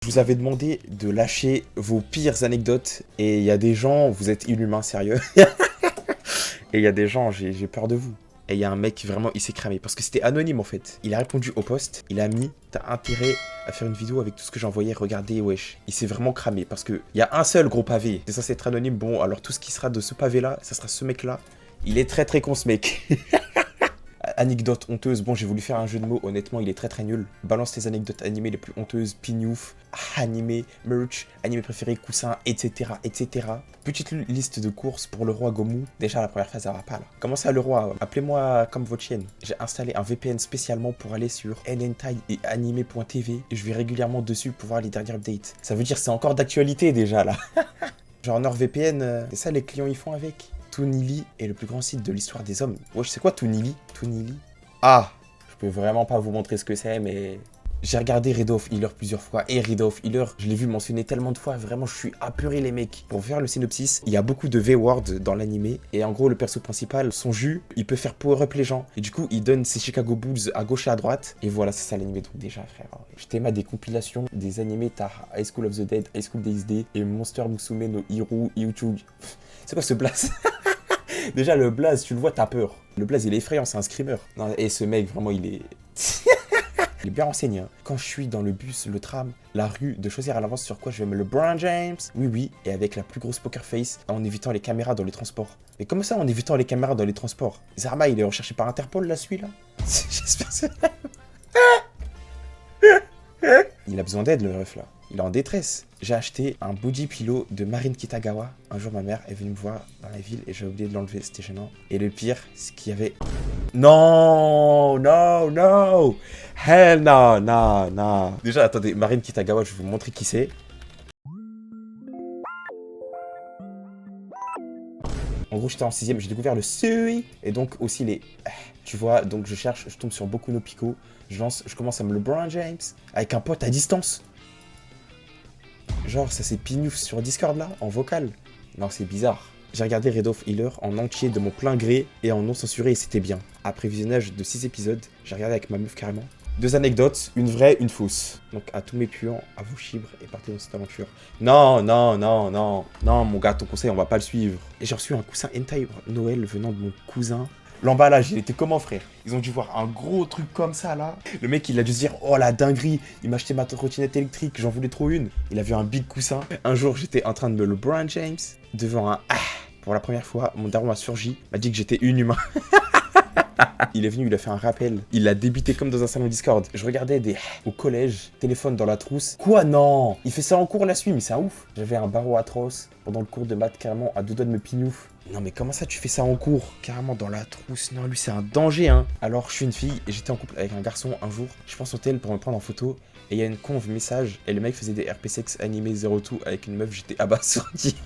Je vous avais demandé de lâcher vos pires anecdotes et il y a des gens, vous êtes inhumains, sérieux. Et il y a des gens, j'ai peur de vous. Et il y a un mec, vraiment, il s'est cramé. Parce que c'était anonyme, en fait. Il a répondu au post. Il a mis, t'as intérêt à faire une vidéo avec tout ce que j'ai envoyé. Regardez, wesh. Il s'est vraiment cramé. Parce que il y a un seul gros pavé. C'est censé être anonyme. Bon, alors tout ce qui sera de ce pavé-là, ça sera ce mec-là. Il est très très con, ce mec. Anecdote honteuse. Bon, j'ai voulu faire un jeu de mots. Honnêtement, il est très très nul. Balance tes anecdotes animées les plus honteuses. Pignouf, animé, merch, animé préféré, coussin, etc. etc. Petite liste de courses pour le roi Gomu. Déjà, la première phase, ça va pas là. Comment ça, le roi? Appelez-moi comme votre chienne. J'ai installé un VPN spécialement pour aller sur NNTai et anime.tv. Et je vais régulièrement dessus pour voir les dernières updates. Ça veut dire que c'est encore d'actualité déjà là. Genre NordVPN, c'est ça les clients ils font avec. Toonili est le plus grand site de l'histoire des hommes. Wesh, c'est quoi Toonili? Toonili? Ah, je peux vraiment pas vous montrer ce que c'est, mais... J'ai regardé Raid of Healer plusieurs fois, et Raid of Healer, je l'ai vu mentionner tellement de fois, vraiment je suis apuré les mecs. Pour faire le synopsis, il y a beaucoup de V-words dans l'animé, et en gros le perso principal, son jus, il peut faire power-up les gens, et du coup il donne ses Chicago Bulls à gauche et à droite, et voilà c'est ça l'animé. Donc déjà frère, je t'aime des compilations des animés, t'as High School of the Dead, High School DxD, et Monster Musume no Hiro, Yuchug. C'est quoi ce blaze? Déjà le blaze, tu le vois, t'as peur. Le blaze il est effrayant, c'est un screamer. Non, et ce mec vraiment il est... Il est bien renseigné. Hein. Quand je suis dans le bus, le tram, la rue, de choisir à l'avance sur quoi je vais mettre le LeBron James. Oui, oui, et avec la plus grosse poker face, en évitant les caméras dans les transports. Mais comment ça, en évitant les caméras dans les transports? Zarma, il est recherché par Interpol, là, celui-là? J'espère que c'est... Il a besoin d'aide, le ref, là. Il est en détresse. J'ai acheté un body pillow de Marine Kitagawa. Un jour, ma mère est venue me voir dans la ville et j'ai oublié de l'enlever. C'était gênant. Et le pire, c'est qu'il y avait... Non, non, non. Hell no, no, no. Déjà, attendez, Marine Kitagawa, je vais vous montrer qui c'est. En gros, j'étais en 6ème, j'ai découvert le Sui. Et donc aussi les... Tu vois, donc je cherche, je tombe sur Boku no Pico. Je lance, je commence à me LeBron James. Avec un pote à distance. Genre, ça c'est pignouf sur Discord là, en vocal. Non, c'est bizarre. J'ai regardé Raid of Healer en entier de mon plein gré et en non censuré et c'était bien. Après visionnage de 6 épisodes, j'ai regardé avec ma meuf carrément. 2 anecdotes, une vraie, une fausse. Donc à tous mes puants, à vous chibre et partez dans cette aventure. Non, non, non, non, non mon gars, ton conseil on va pas le suivre. Et j'ai reçu un coussin hentai Noël venant de mon cousin. L'emballage, il était comment frère? Ils ont dû voir un gros truc comme ça là. Le mec il a dû se dire oh la dinguerie, il m'a acheté ma trottinette électrique, j'en voulais trop une. Il a vu un big coussin. Un jour j'étais en train de me LeBron James devant un pour la première fois, mon daron m'a surgi, m'a dit que j'étais inhumain. Il est venu, il a fait un rappel. Il l'a débité comme dans un salon Discord. Je regardais des au collège, téléphone dans la trousse. Quoi non? Il fait ça en cours la suite, mais c'est un ouf. J'avais un barreau atroce pendant le cours de maths carrément à 2 doigts de me pignouf. Non mais comment ça tu fais ça en cours? Carrément dans la trousse. Non lui c'est un danger hein. Alors je suis une fille et j'étais en couple avec un garçon un jour. Je pense au tel pour me prendre en photo. Et il y a une conve message et le mec faisait des RP sex animés 02 avec une meuf, j'étais abasourdi.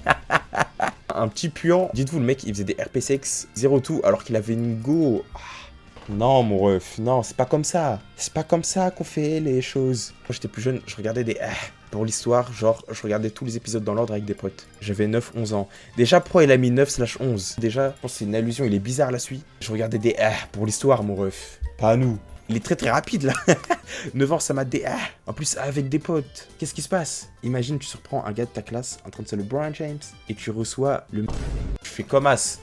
Un petit puant. Dites-vous le mec il faisait des RP sex 02 alors qu'il avait une go. Non mon ref, non c'est pas comme ça. C'est pas comme ça qu'on fait les choses. Quand j'étais plus jeune, je regardais des pour l'histoire, genre je regardais tous les épisodes dans l'ordre avec des potes. J'avais 9-11 ans. Déjà pourquoi il a mis 9/11? Déjà, je pense que c'est une allusion, il est bizarre la suite. Je regardais des pour l'histoire mon ref. Pas à nous. Il est très très rapide là. 9 ans ça m'a des en plus avec des potes. Qu'est-ce qui se passe? Imagine tu surprends un gars de ta classe en train de se LeBron James et tu reçois le... Je fais comme as.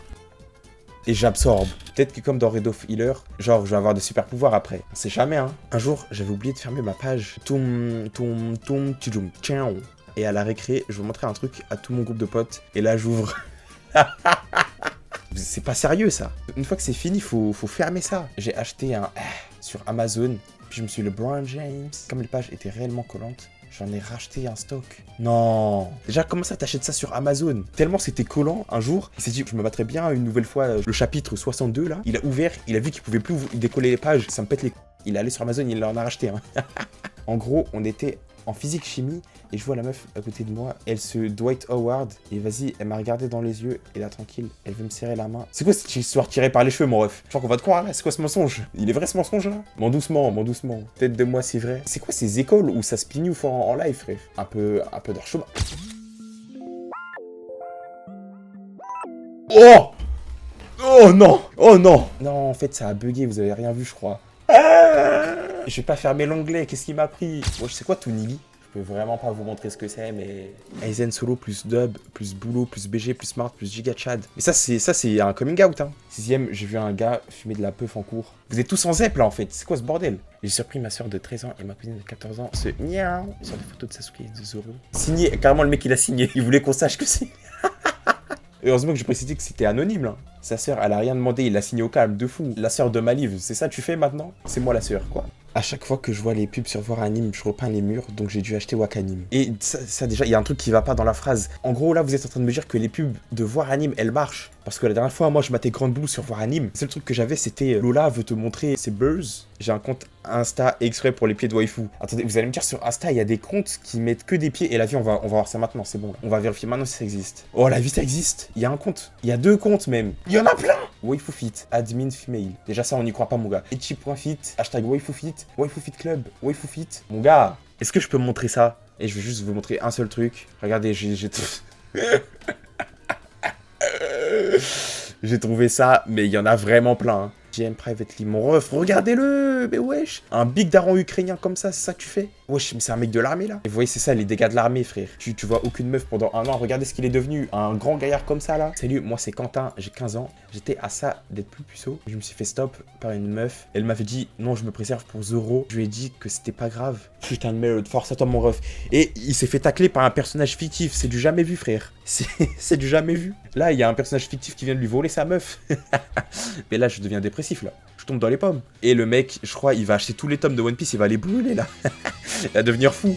Et j'absorbe. Peut-être que comme dans Raid of Healer, genre je vais avoir des super pouvoirs après. On sait jamais hein. Un jour, j'avais oublié de fermer ma page. Et à la récré, je vais montrer un truc à tout mon groupe de potes. Et là, j'ouvre. C'est pas sérieux ça. Une fois que c'est fini, faut fermer ça. J'ai acheté un sur Amazon. Puis je me suis LeBron James. Comme les pages étaient réellement collantes, j'en ai racheté un stock. Non. Déjà, comment ça t'achètes ça sur Amazon? Tellement c'était collant, un jour, il s'est dit, je me battrais bien une nouvelle fois le chapitre 62, là. Il a ouvert, il a vu qu'il pouvait plus décoller les pages, ça me pète les... Il est allé sur Amazon, il en a racheté un. En gros, on était en physique-chimie, et je vois la meuf à côté de moi, elle se Dwight Howard, et vas-y, elle m'a regardé dans les yeux, et là, tranquille, elle veut me serrer la main. C'est quoi cette histoire tirée par les cheveux, mon ref? Je crois qu'on va te croire, là. C'est quoi ce mensonge? Il est vrai, ce mensonge, là? Mon doucement, mon doucement. Tête de moi, c'est vrai. C'est quoi ces écoles où ça se pignouffe en live, frère? Un peu d'archement. Oh! Oh non! Oh non! Non, en fait, ça a bugué, vous avez rien vu, je crois. Je vais pas fermer l'onglet, qu'est-ce qui m'a pris? Moi, je sais quoi, Toonili? Je peux vraiment pas vous montrer ce que c'est, mais... Aizen solo plus dub, plus boulot, plus BG, plus smart, plus giga chad. Mais ça, c'est un coming out, hein. 6ème, j'ai vu un gars fumer de la peuf en cours. Vous êtes tous en zep, là, en fait. C'est quoi ce bordel? J'ai surpris ma soeur de 13 ans et ma cousine de 14 ans se miaou sur des photos de Sasuke et de Zoro. Signé, carrément, le mec, il a signé. Il voulait qu'on sache que c'est... Heureusement que j'ai précisé que c'était anonyme, là. Sa sœur, elle a rien demandé, il l'a signé au calme, de fou. La sœur de Maliv, c'est ça que tu fais maintenant? C'est moi la sœur, quoi. À chaque fois que je vois les pubs sur Voir Anime, je repeins les murs, donc j'ai dû acheter Wakanim. Et ça déjà, il y a un truc qui va pas dans la phrase. En gros, là, vous êtes en train de me dire que les pubs de Voir Anime, elles marchent. Parce que la dernière fois, moi, je m'attais Grande Boule sur Voir Anime. Le seul truc que j'avais, c'était Lola veut te montrer ses buzz. J'ai un compte Insta exprès pour les pieds de waifu. Attendez, vous allez me dire sur Insta, il y a des comptes qui mettent que des pieds. Et la vie, on va voir ça maintenant, c'est bon. On va vérifier maintenant si ça existe. Oh, la vie, ça existe. Il y a un compte. Il y a 2 comptes même. Il y en a plein. WaifuFit, admin female. Déjà, ça, on n'y croit pas, mon gars. Etchi.fit, hashtag WaifuFit, WaifuFit Club, WaifuFit. Mon gars, est-ce que je peux me montrer ça? Et je vais juste vous montrer un seul truc. Regardez, j'ai trouvé ça, mais il y en a vraiment plein. Hein. GM Privately, mon ref, regardez-le, mais wesh. Un big daron ukrainien comme ça, c'est ça que tu fais? Wesh, mais c'est un mec de l'armée là. Et vous voyez, c'est ça les dégâts de l'armée, frère. Tu vois aucune meuf pendant 1 an, regardez ce qu'il est devenu. Un grand gaillard comme ça là. Salut, moi c'est Quentin, j'ai 15 ans. J'étais à ça d'être plus puceau. Je me suis fait stop par une meuf. Elle m'avait dit, non, je me préserve pour Zoro. Je lui ai dit que c'était pas grave. Putain de merde, force à toi mon ref. Et il s'est fait tacler par un personnage fictif. C'est du jamais vu, frère. C'est du jamais vu. Là, il y a un personnage fictif qui vient de lui voler sa meuf. Mais là, je deviens dépressif là. Je tombe dans les pommes. Et le mec, je crois, il va acheter tous les tomes de One Piece, il va les brûler là. Il va devenir fou.